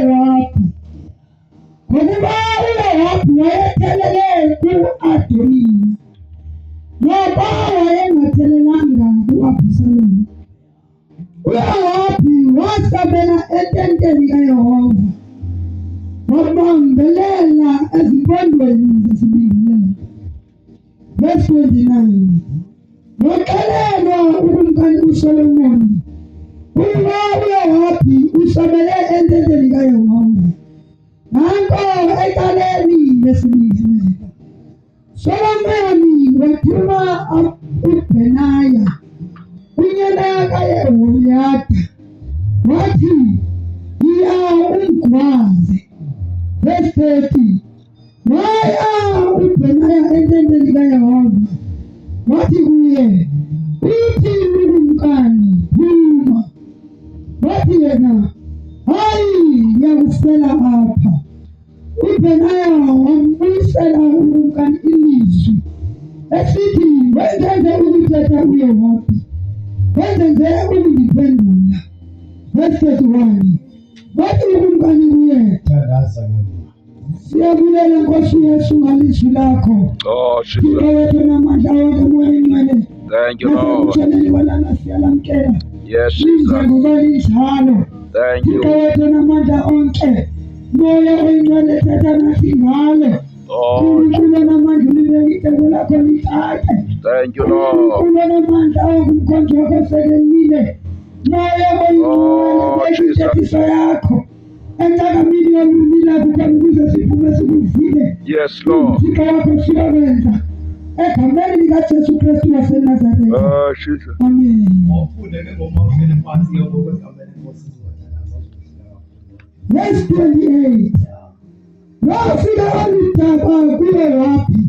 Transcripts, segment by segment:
Rahabi. Ngokuba uRahabi wayethelele ku-Adoniya, ngoba wayengathelelanga ku-Abhisalomu. uRahabi wasabela ententeni kaYehova, wabambelela ezimpondweni zesibingelelo. Verse 29. Ngoxelelwa ukumkani uSolomoni, uRahabi usabele ententeni kaYehova. Nanko ekaleni lesibingelelo. Solomoni wathuma uBhenaya, unyana kaYehoyada, wathi, "Yiya ungcwaze." Verse 30. Waya uBhenaya ententeni kaYehova, wathi kuye, "Uthi ukumkani, phuma." Wathi yena, "Hayi, ngiyakufela apha." uBhenaya wambuyisela ukumkani ilizwi, esithi, "Wenzenze ukuthetha uRahabi, wenzenze ukundiphendula." Verse 31. Wathi ukumkani kuye, "Siyabulela Nkosi Yesu ngelizwi lakho. Oh, Jesus. Thixo namandla wonke umoya engcwele. Thank you, Lord. Siyamkela. Yes, Lize Jesus. ngoba linjalo. Thank you. Thixo namandla onke. Moya oyingcwele thetha nathi ngalo. Oh, uNkulunkulu namandla ulibeke icebo lakho lithathe. thank you, Lord. uNkulunkulu namandla ongumkhonto wakho osekelile. Moya oyingcwele beka intethiso yakho encakamini yolwimi lakho khona ukuze siphume sikuvile. Yes, Lord. Uthixo wakho siyakwenza egameni likaJesu Kristu waseNazaretha. Oh, Jesus. Amen. Verse 28. Wafika oludaba kuRahabi,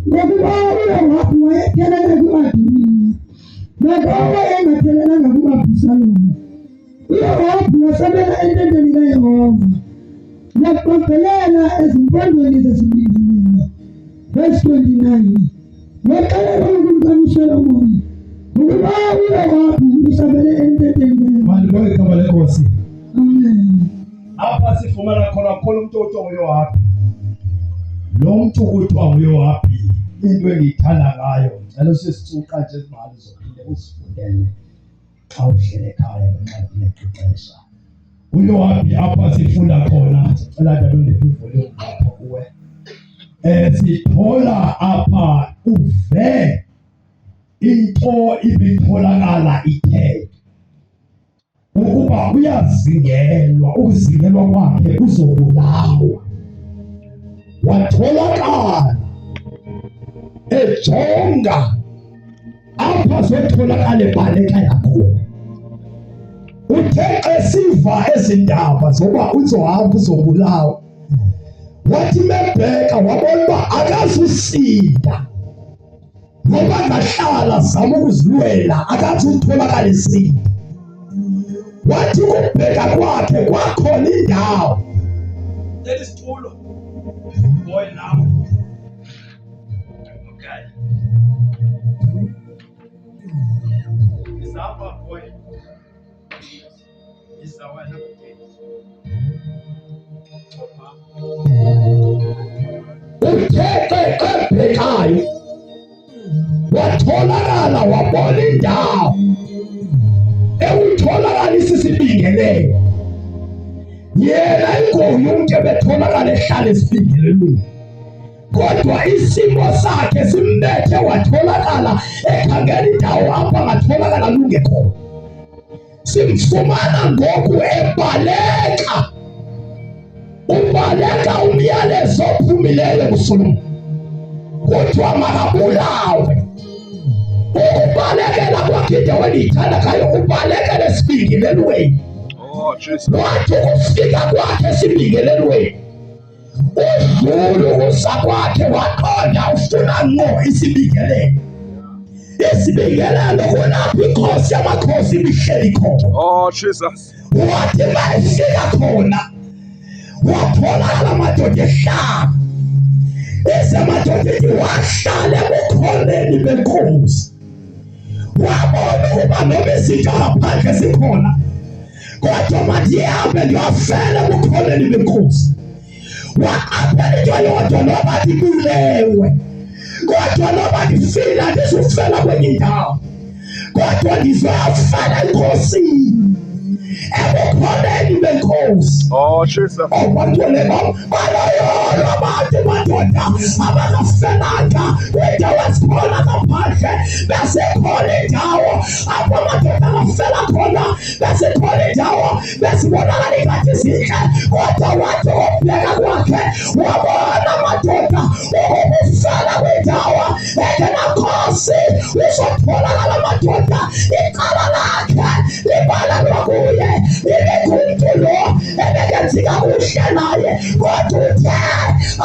ngokuba uRahabi wayethelele ku-Adoniya, nakoba engathelelanga ku-Abhisalomu. uRahabi wasabela ententeni kaYehova, wabambelela ezimpondweni zesibingelelo. Verse 29. Waxelela ukumkani uSolomoni, ngokuba uRahabi usabele ententeni kaYehova. Amen. Apha sifumana khona umuntu othiwa nguYowabi. Lo mntu kuthiwa nguYowabi, into endiyithanda ngayo, ngicela sisicuqa nje izimali zophinde uzifundele xa uhlele ekhaya ngenxa yexesha. uYowabi apha sifunda khona, sicela nje ndiphendule apha kuwe. Sithola apha uve into ibitholakala ithe ukuba uyazingelwa, ukuzingelwa kwakhe uzobulawa. Watholakala ejonga apha zotholakala ebaleka yakho. Uthe esiva ezindaba zoba uzohamba uzobulawa, wathi mebheka wabona uba akazusinda, ngoba ngahlala zama ukuzilwela akazutholakala esinda. Wathi ukubheka kwakhe kwakhona indawo. That is true. Boy now. Okay. Is that what boy? Is that what Uthethe ebhekayo, watholakala wabona indawo. Ewutholakala isisibingelelo. Yena ingoyi umntu ebetholakala ehlala esibingelelweni, kodwa isimo sakhe simbethe watholakala ekhangela indawo apho angatholakala lungekho. Simfumana ngoku ebaleka, ubaleka umyalezo ophumileyo kuSolomoni, kuthiwa makabulawe. Ukubalekela kwakhe indawo endiyithanda ngayo, ubalekela esibingelelweni. Oh, Jesus. Wathi ukufika kwakhe esibingelelweni, udlule ukuza kwakhe waqonda ufuna ngqo isibingelelo. Isibingelelo kulapho inkosi yamakhosi ibihleli khona. Oh, Jesus. Wathi mayefika khona watholakala amadoda ehlaba. Amadoda ethi wahlala ebukhoneni benkosi. Wabona ukuba noma izinto ngaphandle zikhona, kodwa madiyabe ndiyafele bukhoneni benkosi waqaphela into yodwa noba ndibulewe kodwa noba ndifila ndizofela kwenye indawo kodwa ndizoyafela enkosini ebukhoneni benkosi. Oh Jesus. Obantwana bam bayayona abantu madoda abakafelanga kwindawo ezikhona ngaphandle besekhona indawo apho amadoda angafela khona besekhona indawo bezibonakala ingathi zintle kodwa wathi ukubheka kwakhe wabona amadoda ukufela kwindawo engenakhosi uzotholakala amadoda icala lakhe libalelwa kuye ibekho lo ebekenzika kuhle naye kodwa uthe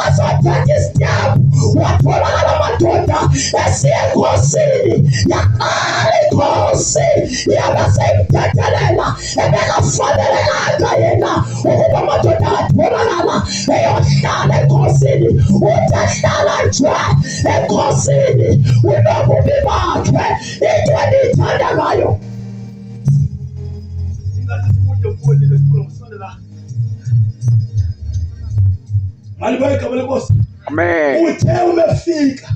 azothatha isityabu watholakala amadoda esiye enkosini yaqala inkosi yaba seyimthethelela ebekafanelekanga yena ukuba amadoda atholakala eyohlala enkosini uthi ahlala nje enkosini unobubi bakhe into endiyithanda ngayo Amen. Uthe umefika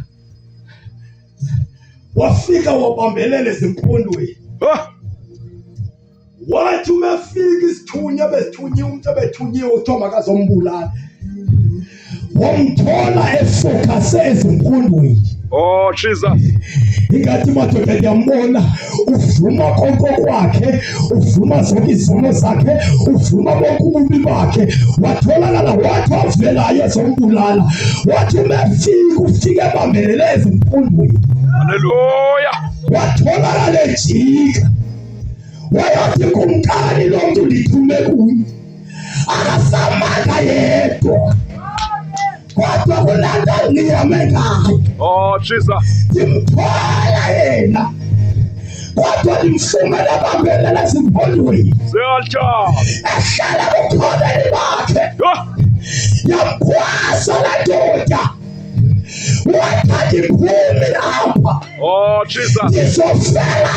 wafika wabambelela ezimpondweni wathi umefika isithunya besithunyiwe umuntu ebethunyiwe uthiwa makazombulala wamthola efokase ezimpondweni. Oh Jesus. Ingathi madoda ndiyambona uvuma konke kwakhe uvuma zonke izono zakhe uvuma bonke ububi bakhe watholakala wathi wavelayo ezombulala wathi umefika ufike ebambelele ezimpondweni. Hallelujah. Watholakala ejika wayothi kumkani lo mntu ndithume kuye akasamanga yedwa kodwa kunanto ngiyamengayo. Oh Jesus. Ndimthwala yena kodwa ndimfumana bambelela ezimpondweni ehlala bukhoneni bakhe yamkhwasa la ndoda wathi ndiphumi apha. Oh Jesus. Ndizofela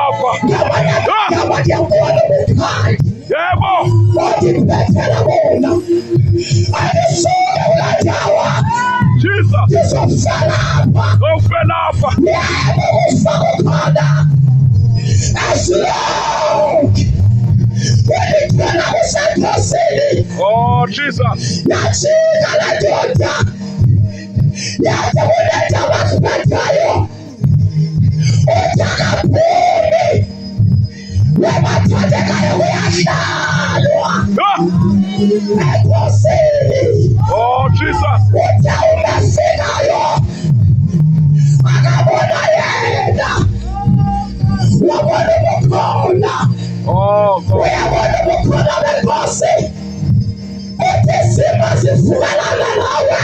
apha ngaba ndiyabona ubukhali Yebo. wandibethela bona andisuke ulandawa Jesus. ndizofela apha yebo ufaka khona asilonke welithwela kusenkosini. Oh Jesus. Yajika la ndoda yathi kunento abakuphethayo utakaphumi webathandekayo kuyahlalwa enkosini. Oh Jesus. Uthe umefikayo akabona yena wabona ubukhona Oh God. uyabona ubukhona benkosi uthi zima zivumelana nawe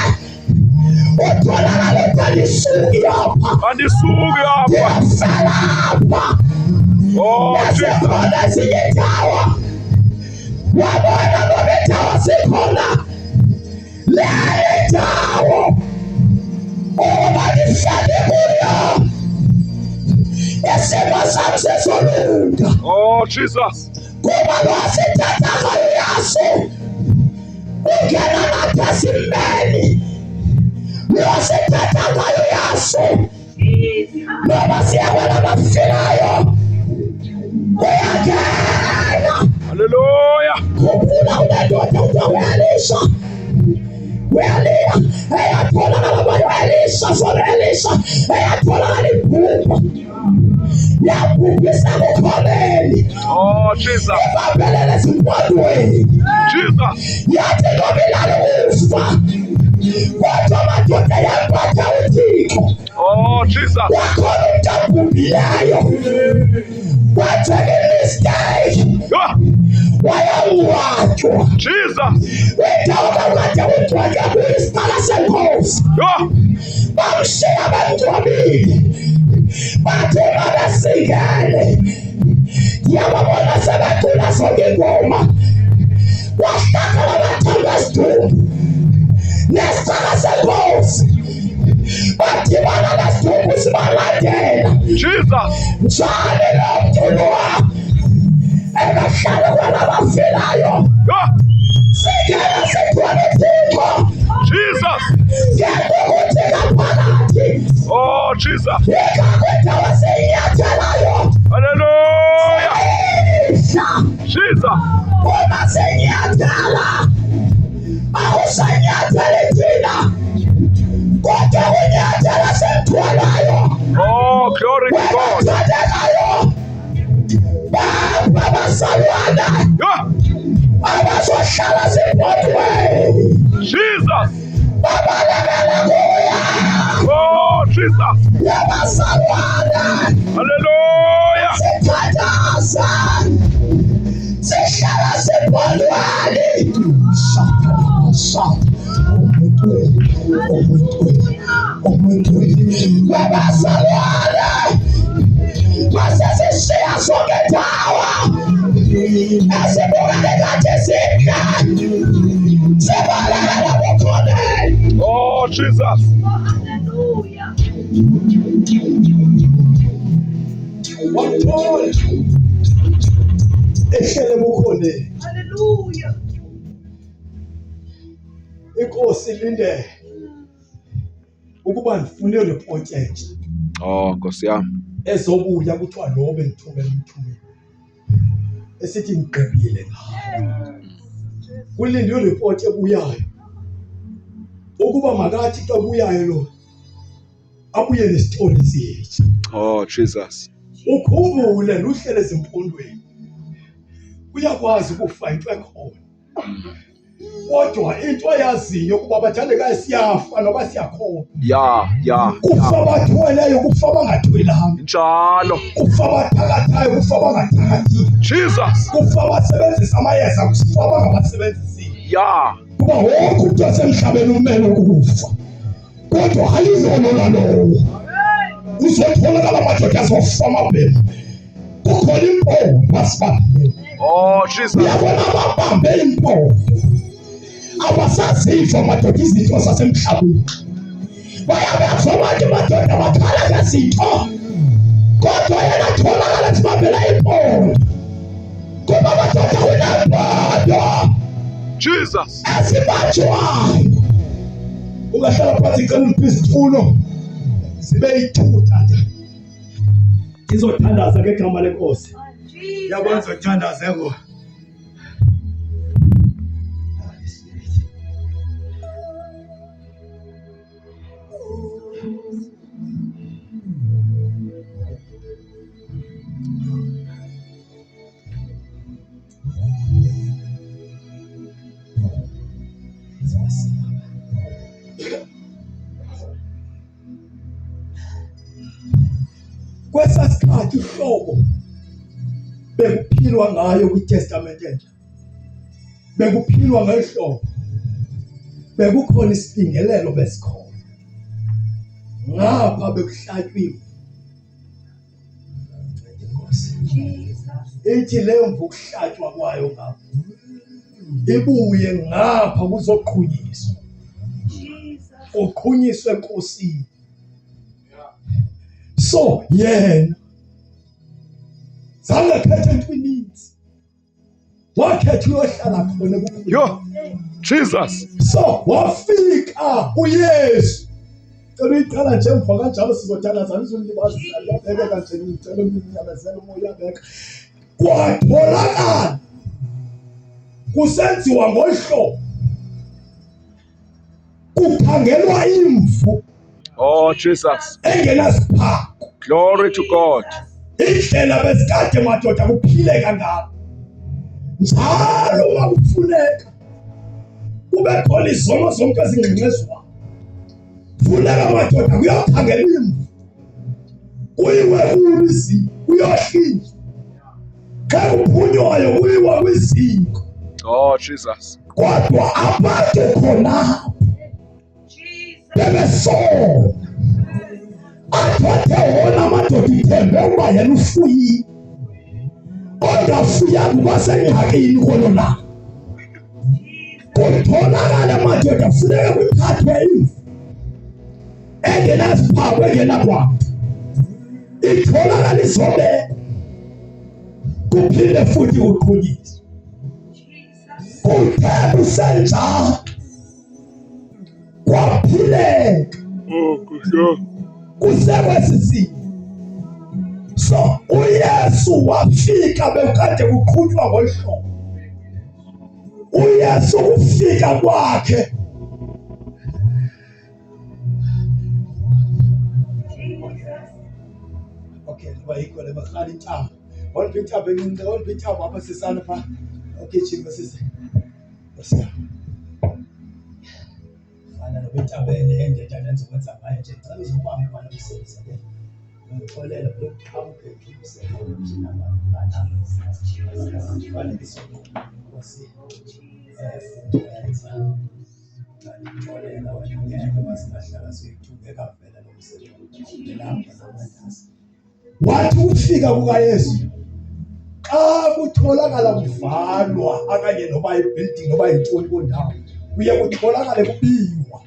utholakala utanisuki apha Andisuke apha. ndiyafela apha. Oh Jesus. Nasekhona ezinye indawo wabona ngoba indawo zikhona lele ndawo ukuba ndihlale kuyo isimo sami sezolunga Oh Jesus. kuba lwasithatha ngayo yaso ungena ngaphezimeni lwasithatha ngayo yaso noba siyabona bafilayo kuyangena. Hallelujah. Khumbula unendoda uthiwa uElisha uyalia eyatholakala bayo Elisha solo Elisha eyatholakala ibhubha yabhubhisa bukhoneni Oh Jesus. ibambelele ezimpondweni Jesus. yathi noma ilale ufa kodwa amadoda yempatha uThixo. Oh Jesus. Wakhona umuntu abhubhileyo watheka imistake wayangcwatshwa Jesus. wendawo kakade ungcwatywa kuyisicala senkosi bamshiya bamngcwabile bathe mabasingene yababona sebecula zonke ingoma wahlakala amathambo esidumbu nesicala senkosi badibana nesidumbu sibalandela Jesus. njalo lo mntu lowa bahlale kwalabafilayo. Yeah. Singena sithwale Thixo. Jesus. Ngekuthi ngaphakathi. Oh, Jesus. Ikakwendawo seyinyathelayo. Hallelujah. Jesus. Uma senyathela. Awusanyatheli thina. Kodwa unyathela semthwalayo. Oh, glory to God. Baba salwana. Yeah. Abazohlala zibodwe. Jesus. Baba lebele kuya. Oh, Jesus. Baba salwana. Hallelujah. Sithandaza. Sihlala zibodwe. Shaka. Umuntu. Baba salwana. Masasishiya sonke tawa. Asibukane kade sika. Sibalala bukhona. Oh, Jesus. Hallelujah. Wathola. Ehlele bukhona. Hallelujah. Inkosi linde. Ukuba ndifune le project Oh, Nkosi yami. ezobuya kuthiwa lo bengithumela umthumeli. Esithi ngigqibile ngayo. Kulindwe report ebuyayo. Ukuba makathi xa buyayo lo abuye nesithole sithi. Oh, Jesus. Ukhumbule luhlele ezimpondweni. Uyakwazi ukufa into ekhona. Kodwa into ayaziyo kuba bathandekayo siyafa noba siyakhona. Yeah. Kufa bathweleyo kufa bangathwelanga. Njalo. Kufa bathakathayo kufa bangathakathi. Jesus. Kufa basebenzisa amayeza kufa bangabasebenzisi. Yeah. Kuba wonke umuntu wasemhlabeni umele ukufa. Kodwa ayizolo lalowo. Uzotholakala amadoda azofa amabhemu. Kukhona impondo basibambile. Oh, Jesus. Uyabona ababambe impondo. Abasaziva amadoda izinto zasemhlabeni. Bayabezwa abantu amadoda bakhala ngezinto. Kodwa yena atholakala sibambela impondo. Kuba amadoda unampondo. Jesus. Asibanjwayo. Ungahlala phansi cela umphisitulo. Sibe yithuku tata. Ngizothandaza ngegama lenkosi. Yabona ngizothandaza ngo. Kwesasikhathi uhlobo bekuphilwa ngayo kwiTestament entsha. Bekuphilwa ngehlobo. Bekukhona isibingelelo besikhona. Ngapha bekuhlatshiwe. Ithi leyo mvukuhlatshiwa kwayo ngapha. Ibuye ngapha kuzoqhunyiswa. Uqhunyiswe enkosini. So yena zange khethe entwinini. Wakhetha uyohlala khona kukhona. Yo. Jesus. So wafika uYesu. Cela iqala nje emva kanjalo sizothandaza izulibazisa yabeka kanje ngicela umnyamezelo umoya beka. Kwatholakala kusenziwa ngohlobo. Kukhangelwa imvu. Oh, Jesus. Engenasiphako. Glory to God. Indlela besikade madoda kuphileka ngalo. Njalo makufuneka kube khona izono zonke ezingxengxezwayo. Funeka madoda kuyokhangelwa imvu. Kuyiwe kuyizi kuyohlinzwa. Xa kuphunywayo kuyiwa kwiziko. Oh, Jesus. Kodwa abantu khona bebesona. Athathe wona amadoda ithembe ukuba yena ufuyile. Kodwa afuya kuba sengxakini khona la. Kutholakala amadoda funeka kuthathwe imvu. Engenasiphako engenakwantu. Itholakala izobekwa. kuphinde futhi uqhunyiswe. Uthe usenjalo kwaphileka kusekwesisini. So uYesu wafika bekade kuqhutywa ngolhlobo. uYesu ufika kwakhe okay bayikho le bakhala intaba wonke intaba encinci wonke intaba apha sisana pha okay chimba sisi basiya ana lo intaba ende ndanza ukwenza ngayo nje ngicela uzobamba bana umsebenzi ke ngixolela lokuqhamuke umsebenzi nabantwana bana isonto wasi ngixolela wena ngeke basihlala siyithuke kavela lo msebenzi lapha namanzi. Wathi ufika kukaYesu xa kutholakala kuvalwa akanye noba ibuilding noba intoni kondawo kuye kutholakale kubiwa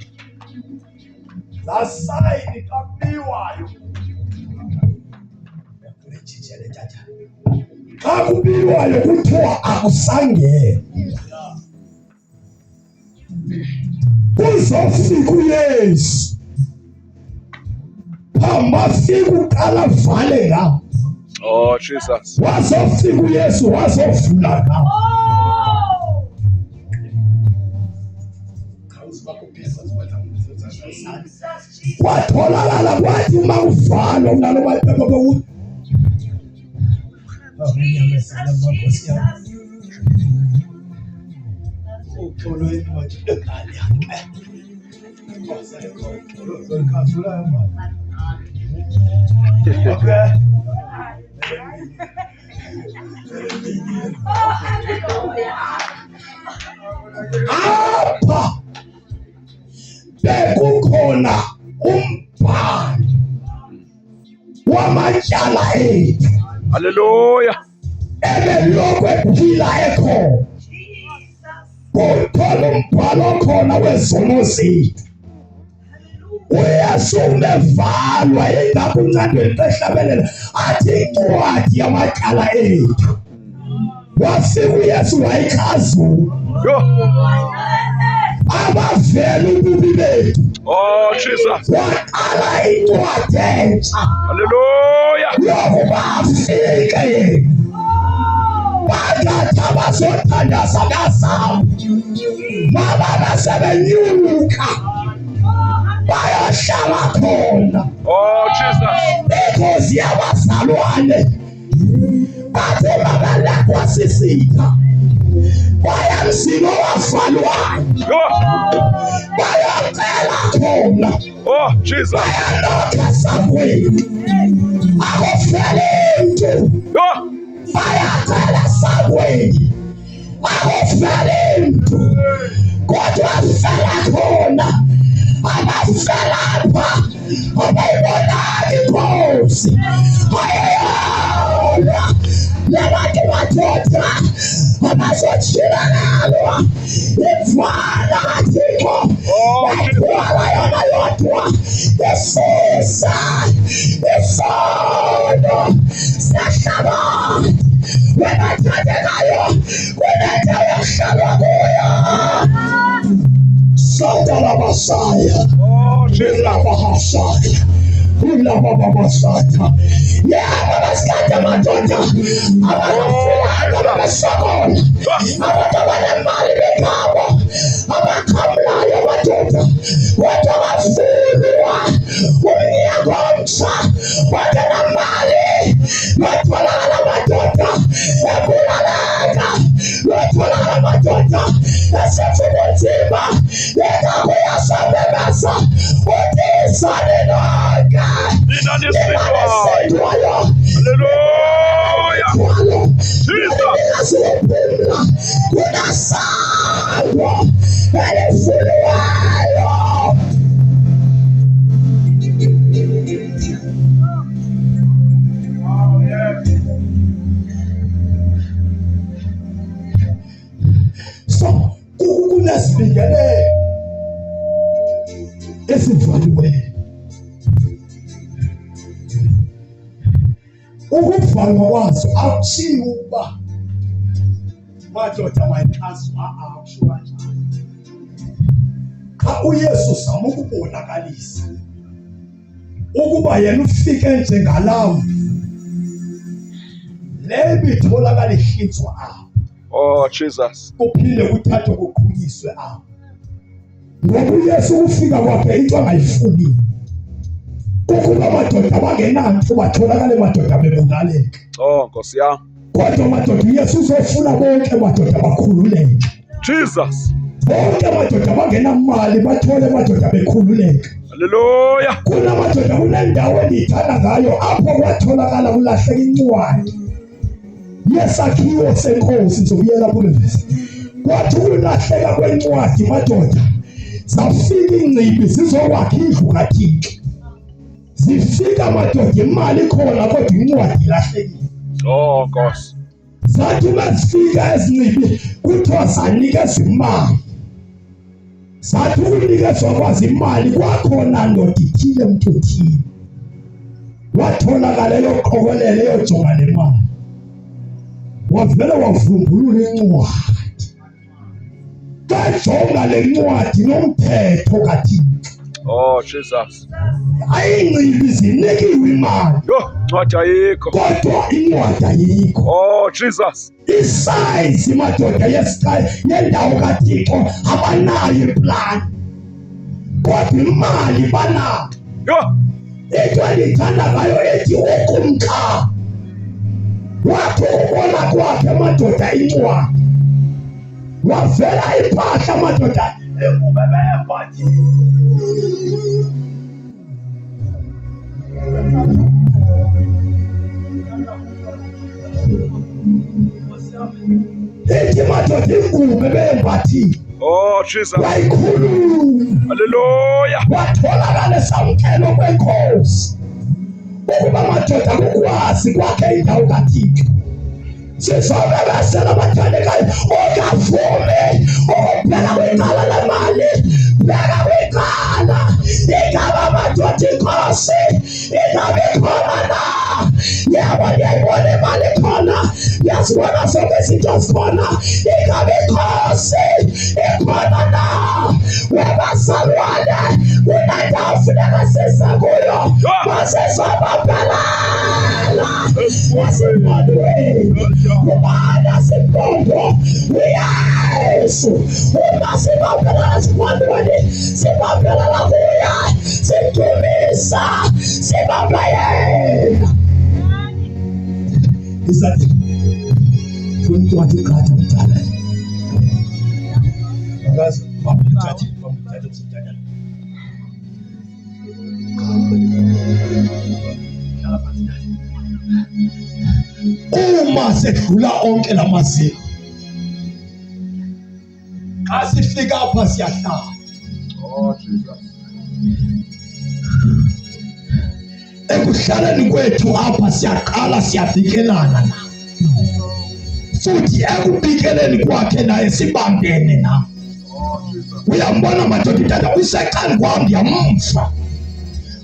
la sign kabiwayo yakulejijele tata xa kubiwayo kuthiwa akusangene kuzofika uYesu mafika uqala vale ngawo. Oh Jesus. Wazofika uYesu wazovula ngawo. Watholakala kwathi uma uvalwa unalo maphepha bokuthi uxolo incwadi ekhali yakhe. Okay. Apha bekukhona umbhalo wamatyala ethu. Hallelujah. Ebelokhu ephila ekhona. Kuthola umbhalo khona wezono zethu. uYesu umevalwa engakuncandweni behlabelela athi incwadi yamatyala ethu. Wafika uYesu wayikhazula abavela ububi bethu. Oh Jesus. Waqala incwadi entsha. Hallelujah. Yokuba afike bakathi abazothandaza bazama baba basebenyuka bayahlala khona. Oh Jesus. Because yabazalwane bathe babalakwa sisitha bayamsilo wavalwayo bayacela khona. Oh Jesus. Bayalokha sakwini akufele mntu bayacela sakwini akufele mntu kodwa fela khona abafelapha abayibonanga inkosi ayayona labantu madoda abazotshila nalo imfana kathixo yathwala yona yodwa isisa isono siyahlabathi webathathekayo kunendawo yakuhlalwa kuyo. Sandala Messiah. Oh Jesus. Messiah. Ulama Messiah. Yeah, Messiah madoda. Abafuna abasokola. Abafuna mali bekabo. Abakamlayo madoda. Watu wafulwa. Unyagomsa. Watu mali. Watu wala madoda. Ebulalaka. Watu wala madoda. Esefumotima. Yekakuyasabebasa. Utisanenoga. Hallelujah. Jesus. Kunasangwa. Elifuluwayo. So, kunasibingelele esivaliweyo. Ukuvalwa ukubhalwa kwazo akushiwo ukuba madoda mayixhaswa akusho kanjani. Cha uYesu zama ukubonakalisa ukuba yena ufike njengalawo lebi tholakala ihlinzwa apho. Oh Jesus. Kuphinde kuthathwe kuqhuyiswe apho. Ngoba uYesu ufika kwakhe into angayifuni. Ukuba amadoda bangenanto batholakala emadoda bebulaleka. Oh Nkosi yami. Kodwa amadoda uYesu uzofuna bonke amadoda bakhululeke. Jesus. Bonke amadoda bangenamali bathole amadoda bekhululeka. Hallelujah. Kunamadoda kunendawo enithanda ngayo apho kwatholakala kulahleka incwadi yesakhiwo senkosi. Ngizobuyela kule verse. Kwathi ukulahleka kwencwadi madoda zafika ingcibi zizokwakha indlu kaThixo. Zifika madoda imali khona kodwa incwadi ilahlekile. Oh Nkosi. Zathi masifika ezingcibi kuthiwa zanikeza imali. Zathi ukunikezwa kwazi imali kwakhona ndoda ithile umuntu othile. Watholakala yoqokolele yojonga le mali. Wavele wavumbulula incwadi. Kajonga le ncwadi nomthetho kaThixo. Oh Jesus. Ayingcibi zinikiwe imali. Yo, ncwadi ayikho. Kodwa incwadi ayikho. Oh Jesus. Isize madoda yendawo kaThixo abanayo iplan. Kodwa imali banayo. Yo. Into endithanda ngayo ethi ukumkha. Wathi ubona kwakhe madoda incwadi. Wavela iphahla madoda ekubebembathi. Ethi madoda ingubo bembathi. Oh Jesus. Wayikhuluma. Hallelujah. Watholakala esamkelo kwenkosi. Ukuba madoda kukwazi kwakhe indawo kaThixo. Sizobebesela abathandekayo ongavume ukubheka kwicala lemali. Bheka kwicala ingaba amadoda inkosi ingabe khona na. Yebo ngiyayibona imali khona. Ngiyazibona zonke izinto zikhona. Ingabe inkosi ikhona na. Webazalwane kunandawo funeka siza kuyo. Masizobabhalala esibondweni. Ubana sibongo uYesu. Uma sibabhalala esibondweni sibabhalala kuye. Simdumisa sibabhayela. Izathi umuntu wathi qatha umthala. Akazi bamthatha umthala. Uma sedlula onke lamaziko. Xa sifika apha siyahlala. Oh Jesus. Ekuhlaleni kwethu apha siyaqala siyabikelana na. Futhi ekubikeleni kwakhe naye sibambene na. Uyambona madoda useqala kwami ndiyamva.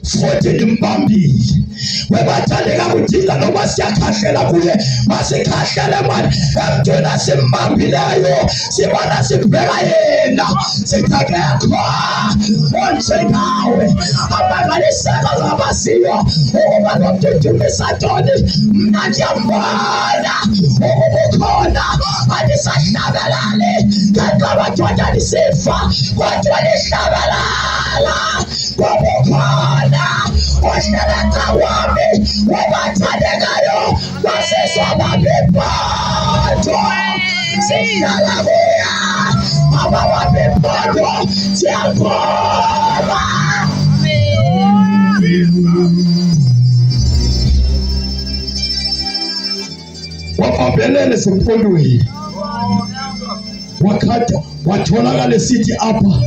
Futhi ndimbambile. Webathandeka kudinga noba siyakhahlela kuye masikhahlele mani emntwini simbambileyo sibona sibheka yena sitakekho onjengawe abangaliseka ngabasiyo ukuba nomdudumisa ntoni mna ndiyambona ukuba ukhona andisahlabelali kanti amadoda lisifa kodwa lihlabalala ngoba ukhona ohleleka wami webathandekayo baseswababibhodo sihlala kuya abababibhodo siyakhoba. Wababelele semfundweni wakhatha watholakala esithi apha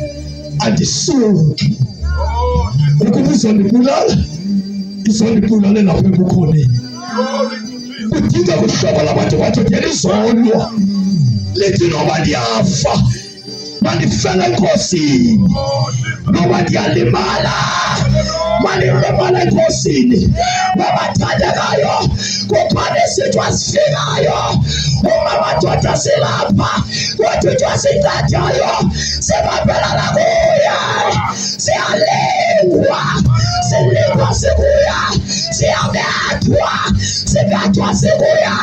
andisuki ukuba izondibulala lapho ebukhoneni. Kudinga kuhlobo labantu bathi ndiyalizolwa lithi noba liyafa Manifela enkosini ngoba ndiyalimala. Manilimala enkosini babathandekayo kukhona izinto azifikayo uma madoda silapha kodwa sintathayo sibambelana kuye siyalingwa sikuya siyabethwa sikuya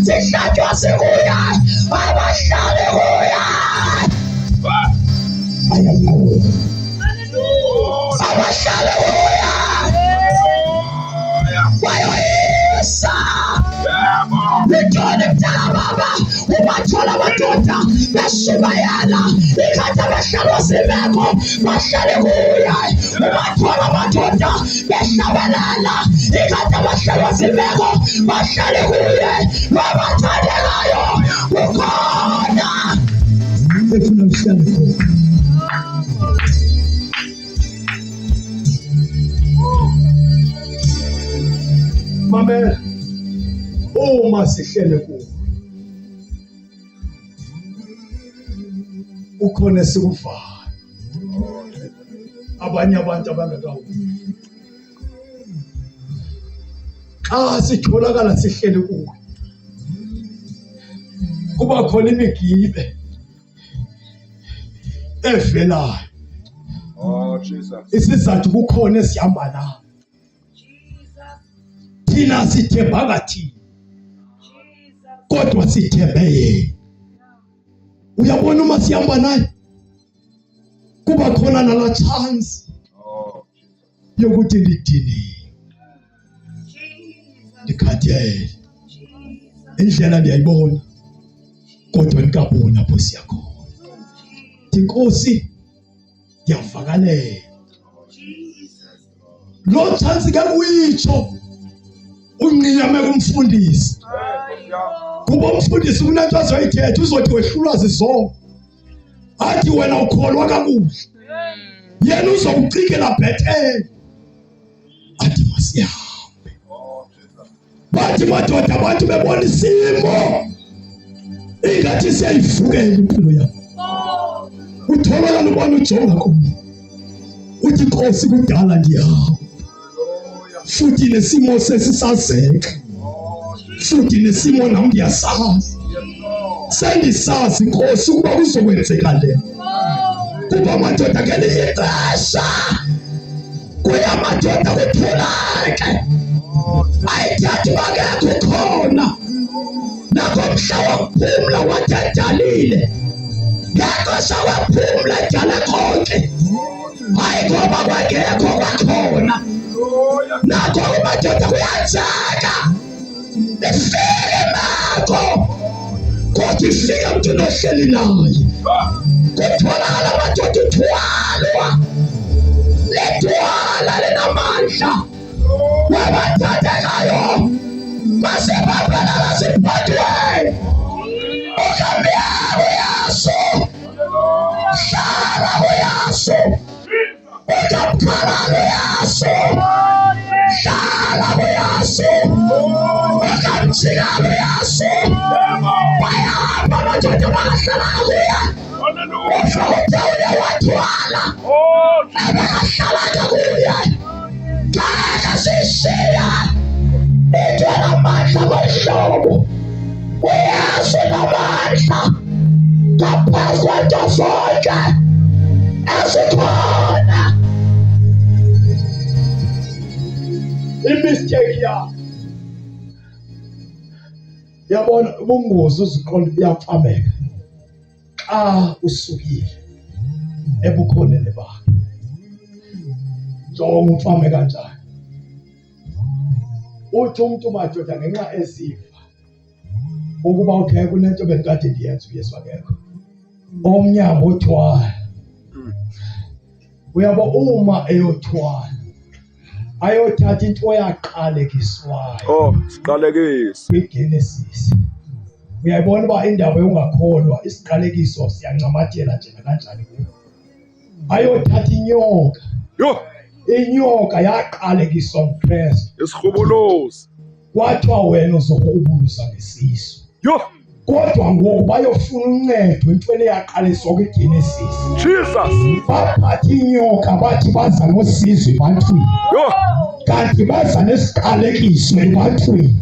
sihlatshwa sikuya abahlale kuya abahlale kuya bayoyisa Litoni mdala baba ubathola amadoda beshumayela ikhathi abahlali wasemeko bahlale kuya ubathola amadoda behlabelela ikhathi abahlali wasemeko bahlale kuye babathandekayo ukhona efuna uhlale khona. Mamela uma sihlele kuwe ukhona sikuvala abanye abantu abangakawu xa sitholakala sihlele kuwe kuba khona imigibe evelayo. Jesus. Isizathu kukhona esihamba nawe thina sithembanga thina kodwa sithembe yena. Uyabona uma sihamba naye kuba khona nala chance yokuthi ngidinile ndikhathele indlela ndiyayibona kodwa nikabona lapho siya khona. Inkosi ndiyavakalela lo chance kakuyitsho unqiyame kumfundisi kuba umfundisi kunento azoyithetha uzothi wehlulwa zizonke athi wena ukholwa kakuhle yena uzokucikela bhethele athi masihambe. Bathi madoda abantu bebona isimo ingathi siyayivukela impilo yakho utholakala ubona ujonga khona uthi Nkosi kudala ndiyahamba futhi nesimo sesisazeka futhi nesimo nami ndiyasazi sendisazi Nkosi ukuba kuzokwenzeka le kuba madoda ngelinye ixesha kuyamadoda kuphuleke ayithathi bangekho khona nakho mhla wakuphumla wadadalile ngexesha waphumla dala konke hayi ngoba bangekho kwakhona nakho kumadoda kuyenzeka befike nakho kodwa ifike mntu nohleli naye kutholakala amadoda uthwalwa lethwala linamandla wabathandekayo basebambelana ziphadwe ukambiyawo yaso hlala uyaso ukamkhalalo yaso hlala uyaso ukamjikalo yaso bayahamba amadoda bakahlala kuya ufawutawuya wathwala abakahlala kuya kaka sishiya ethwala amandla mahlobo uyaso namandla ngaphansi kwento zonke ezikhona. Imistake yakho yabona ubungozi uziqonda uyaqhameka xa usukile ebukhoneni bakho. Jonga ufame kanjani uthi umuntu madoda ngenxa esifa ukuba okay kunento bekade ndiyenza uYesu akekho omnyama othwala. Uyabo uma eyothwala ayothatha into yaqalekiswayo siqalekise kwiGenesis. Uyayibona uba indaba yongakholwa isiqalekiso siyancamathela nje kanjani kuyo. Ayothatha inyoka inyoka yaqalekiswa nguKristu isirhubuluzi kwathiwa wena uzokurhubuluza ngesisu kodwa ngoku bayofuna uncedo entweni eyaqaliswa kwiGenesis. Jesus. Baphatha inyoka bathi baza nosizo ebantwini, Yo. kanti baza nesiqalekiso ebantwini.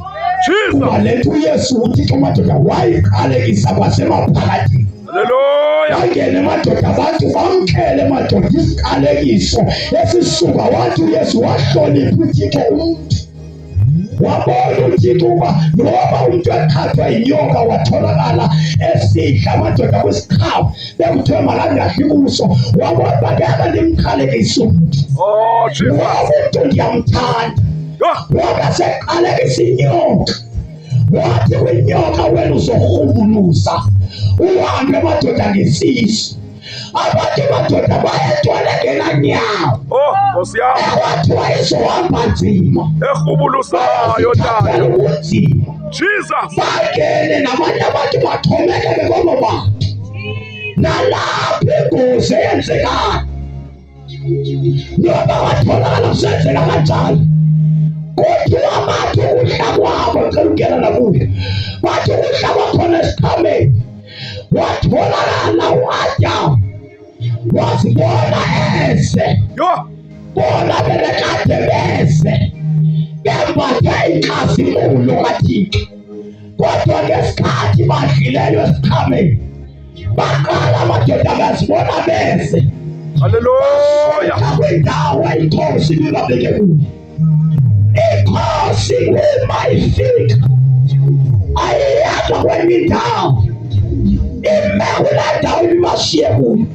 Kuba Jesus. le nto uYesu uThixo madoda wayiqalekisa kwasemaphakathini. Hallelujah. Bangene madoda abantu bamkele madoda isiqalekiso esisuka wathi uYesu wahlonipha uThixo umntu. Wabona uThixo uba noba umntu ekhathwa inyoka watholakala esidla madoda kwisikhafu bekuthiwe makangahli kuso, wabona uba ngeke ndimqalekise umntu. Oh, Jesus. Ngoba umntu ndiyamthanda. Yo. Ngoba seqalekisa inyoka. Wathi kwinyoka wena uzorhubuluza uhambe madoda ngesisu. Abantu madoda bayetwala ngenyawo. Oh, Nkosi yami. Wathi wayezohamba nzima. Ehubulusayo tayo. Ubunzima. Jesus. Bangene nabanye abantu baxhomekeke kwabo bantu. Nalapho ingozi eyenzekayo. Noba watholakala kusenzeka kanjalo. Kodwa abantu ukudla kwabo ngicela nakuyo. Bathi ukudla kwakhona esiqhameni. Watholakala u-Adamu. Wazibona eze. Yo. Bona belekade beze. Bembathe inkazimulo kaThixo. Kodwa ngesikhathi badlilelwe esiqhameni, baqala amadoda bazibona beze. Hallelujah. Kwindawo inkosi ibabeke kuyo. Inkosi kuyifika ayiyanga kwenye indawo, ime kule ndawo ibibashiye kuyo.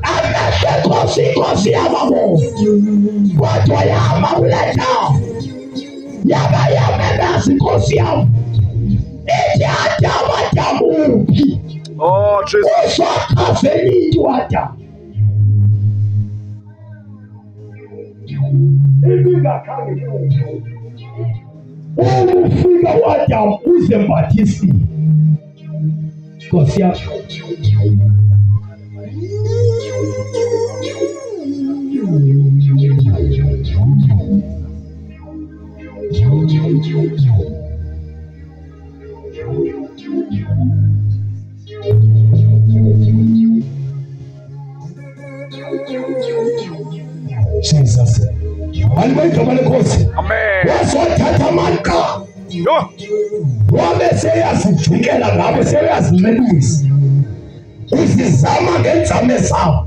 Amehlo inkosi yababona, kodwa yama kule ndawo yabayamemeza inkosi yabo ithi Adamu uphi? Oh, Jesus. Usakhafelile uAdamu. Ibingakhange ufika uAdamu uzembathisile. Nkosi yami. Jesus. Alibegama lenkosi. Amen. Wasothatha amanqa. Yo. Wabe seyazijikela ngabo, seyazincelisa. Uzizama ngenzame zawo.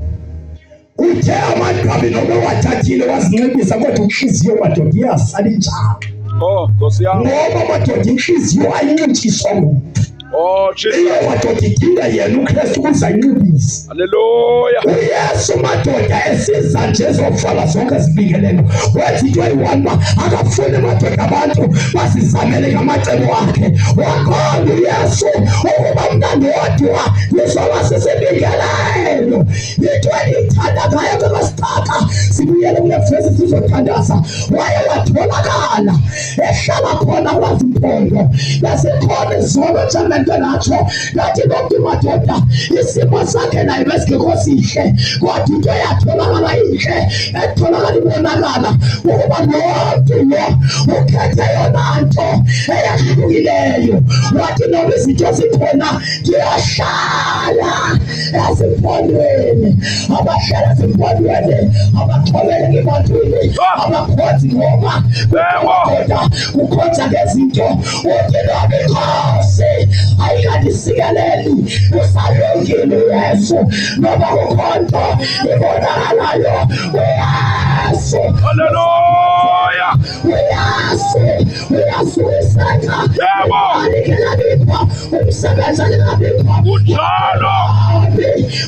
Uthe amanqabi nobe wathathile wazincelisa, kodwa inhliziyo madoda iyasala injalo. Oh, Nkosi yami. Ngoba madoda inhliziyo ayincintiswa ngumuntu. Oh, Jesus. Iye madoda idinga yena uKristu ukuze ayincelise. Hallelujah. uYesu madoda esiza nje ezovala zonke izibingelelo. Wathi into eyi-1 uba akafuni madoda abantu basizamele ngamacebo akhe. Waqonda uYesu ukuba mna ndodwa lizoba sisibingelelo. Into endiyithanda ngayo ke masithatha sibuyele kule vesi sizothandaza. Waye watholakala ehlala khona kwaZimpondo, yasekhona izolo njengento natsho ngathi nomntu madoda isimo sakhe naye besingekho sihle, kodwa into eyatholakala ihle etholakala ibonakala ukuba lo mntu lo ukhethe yona nto eyahlukileyo. Wathi noma izinto zikhona ndiyahlala ezimpondweni, abahlala ezimpondweni abaxhomekeka ebantwini abakhonzi ngoba madoda kukhonza ngezinto. Uthi noma inkosi ayikandisikeleli usalungile uYesu, noba kukhonto ibonakalayo uYesu. Hallelujah. uYesu wiseka alikelabipa umsebenzi alikelabipa Kunjalo.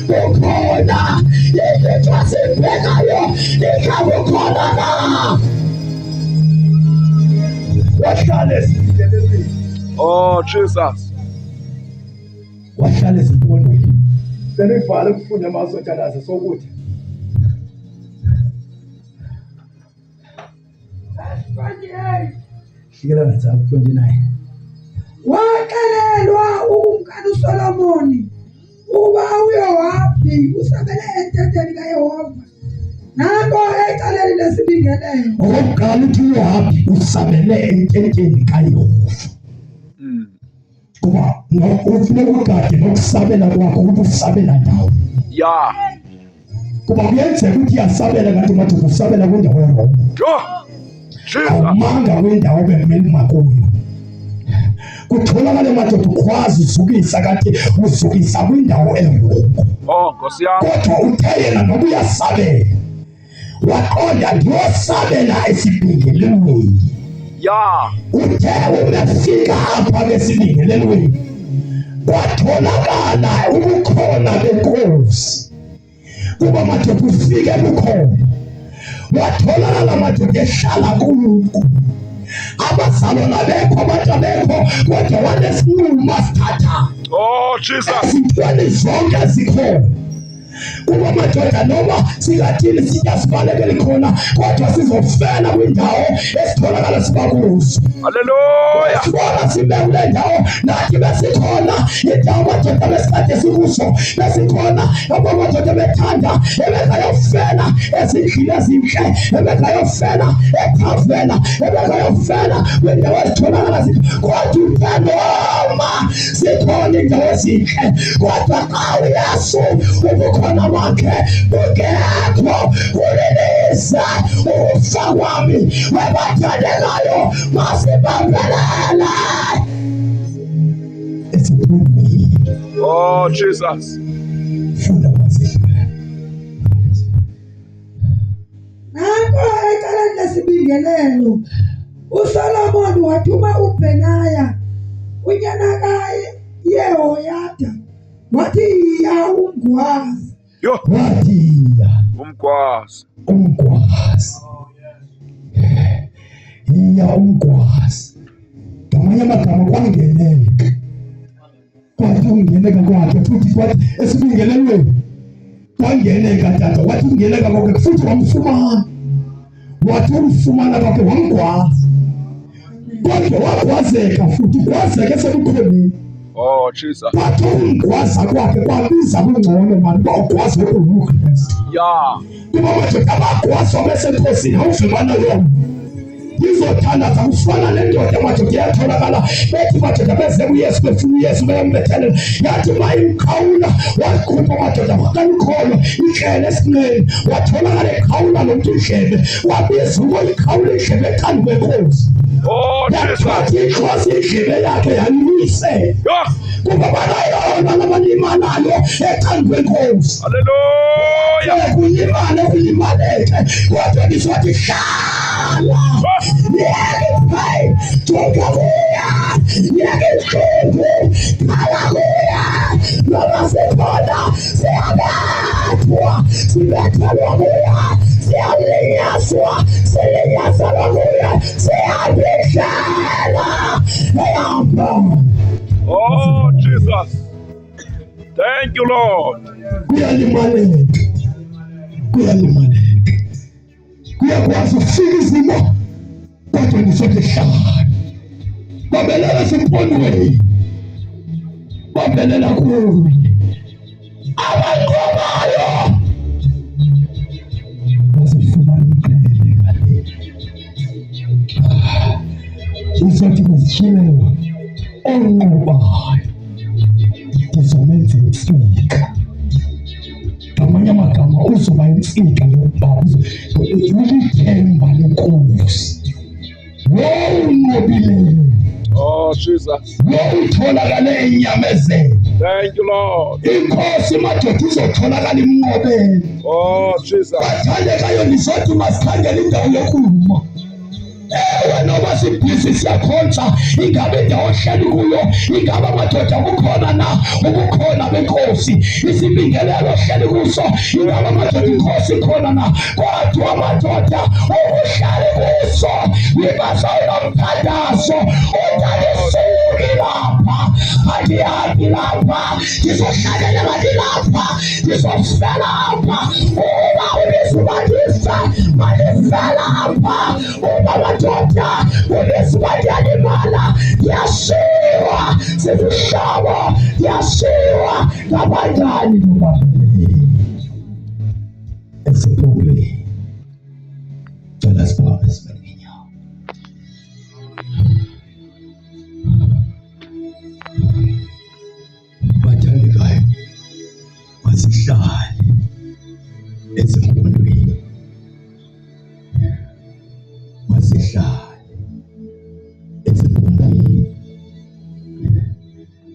kukhona izinto azibhekayo ikhabukhona na wahlala ezifikelelweni. Oh, Jesus. Wahlala ezimpondweni. Selivale ukufunda amasotshanazi sokuthi fikela ngatsala 29 waxelelwa umkani uSolomoni uba uyowapi usabele ententeni kaYehova, nanto ecaleni lesibingelelo. okokuqala uthi uyohapi usabele ententeni kaYehova. kuba ufuneka ugade nokusabela kwakho ukuthi usabela ndawo. Yeah. Kuba kuyenzeka ukuthi uyasabela kanti madoda usabela kwindawo erongo. Jesus. Awumanga kwindawo bekumele uma kuyo. Kutholakale madoda ukwazi uzukisa kanti uzukisa kwindawo erongo. Oh, Nkosi yami. Kodwa uthe yena ngoba uyasabela waqonda ndiyosabela esibingelelweni. Yeah. Uthe umefika apha besibingelelweni kwatholakala ubukhona benkosi. Kuba madoda ufike bukhona watholakala madoda ehlala kuko. Abazalwana bekho abantu abekho kodwa wanesinqumo asithatha. Oh, Jesus. Ezintweni zonke ezikhona. Kuba madoda noma singathini siyasibalekele khona kodwa sizofela kwindawo esitholakala sibakuzo. Hallelujah. Sibona sibe kule ndawo nathi besikhona indawo madoda besikade sikuso besikhona abo madoda bethanda ebekayofela ezindlini ezinhle ebekayofela ethavena ebekayofela kwindawo ezitholakala kodwa utanoma sikhona indawo ezinhle kodwa xa uyesu ubukhona bakhe bungekho kulilisa ukufa kwami webathandekayo masibambelela. Oh, Jesus. Nanko eceleni lesibingelelo uSolomoni wathuma uBenaya unyana kaYehoyada wathi iya ungwazi. Yo. Wathi Umkwazi. ungwazi iya ungwazi. Ngamanye amagama kwangeneka kwathi ungeneka kwakhe futhi kwathi esibingelelweni kwangeneka tata wathi ungeneka kwakhe futhi wamfumana wathi umfumana kwakhe wamgwaza kodwa wagwazeka futhi kwazeka esebukhoneni. Oh, Jesus. Wathi ungwaza kwakhe kwabiza kungcono mani uba ugwaze uKristu. Yeah. Kuba madoda abagwazwa besekhosini awufumana yona izothandaza kufana nendoda madoda iyatholakala bethi madoda beze kuyesu befuna uyesu beyambethelela yathi mayimkhawula wakhupha madoda wakalukholwa indlebe esinqeni watholakala ekhawula lo mntu indlebe wabiza ukuyikhawula indlebe ecaleni kwenkosi. Oh, Jesus. Inkosi indlebe yakhe yaluyise Yeah. kuba banayona labalimanayo ecaleni kwenkosi. Hallelujah. Kulimaleke kodwa ngizothi hlala yeke tokabuya yeke khulu kalabuya noma sekhona siyabethwa sibethelwa kuya siyalinyazwa silinyazwa kuya siyabedlala eyamba. Oh, Jesus. Thank you, Lord. Kuyalimaleka kuyakwazi ukufika izimo kodwa ngizothi hlala babelela esiphondweni babelela kuye abanqobayo bazifumana umqele ngale izothi kuzityhileyo onqobayo ndizomenza insika. Ngamanye amagama uzoba insika yokuba ulithemba lenkosi wonqobileyo Oh, Jesus. wotholakale enyamezelo. Thank you, Lord. Inkosi madoda izotholakala imnqobele. Oh, Jesus. Bathandekayo ndizothi masikhangele indawo yokuma. Ewe noba sibhizi siyakhonza ingabe indawo ohleli kuyo ingabe amadoda bukhona na ubukhona benkosi isibingelelo ohleli kuso ingabe amadoda inkosi khona na kodwa amadoda ubuhlali kuso ibazayomthandazo utalisiki lapha andihambi lapha ndizohlalela mandilapha ndizofela lapha uba ulizubalisa mandifela lapha uba madoda ulizubalyalimala yashiwa zizihlobo yashiwa ngabangani nobabili esiphondweni. Cela siphakame sibeke inyawo.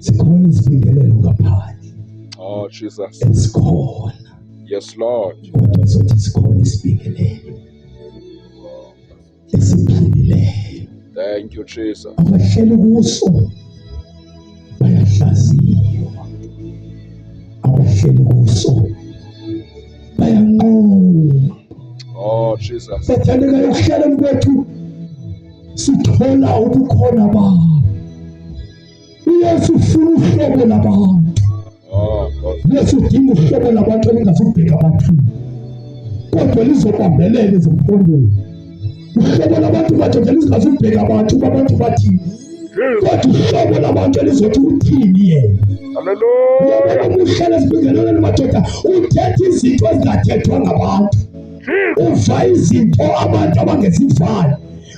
Zikhona izibingelelo ngaphandle. Oh, Jesus. Ezikhona. Yes, Lord. Kodwa zothi zikhona izibingelelo esiphilileyo. Thank you, Jesus. Abahleli kuso bayahlaziywa. Abahleli kuso bayanqoba. Oh, Jesus. Bathandeka ekuhlaleni kwethu sithola ubukhona babo. Uyesu ufuna uhlobo labantu. Oh, God. Yesu udinga uhlobo labantu elingazubheka abantu. Kodwa lizobambelela ezimfundweni. Uhlobo labantu madoda lingazubheka abantu bathini. Kodwa uhlobo labantu elizothi uthini yena. Hallelujah. Yabona uhlala esibingelelweni madoda uthetha izinto ezingathethwa ngabantu. Uva izinto abantu abangezivayo.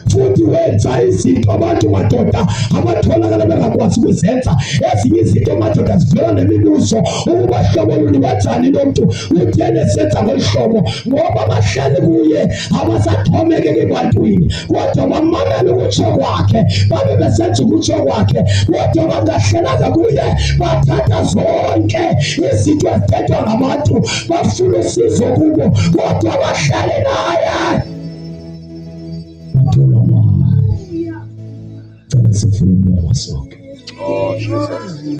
Futhi wenza izinto abantu madoda abatholakala bengakwazi ukuzenza. Ezinye izinto madoda zivela nemibuzo ukuba hlobo luni kanjani lo muntu uthene senza ngolhlobo ngoba bahlali kuye abasathomekeke ebantwini kodwa bamamela ukutsho kwakhe babe besenza ukutsho kwakhe kodwa bangahlelanga kuye bathatha zonke izinto ezithethwa ngabantu bafuna usizo kubo kodwa bahlale naye. Cela sifune umlomo sonke. Oh, Jesus.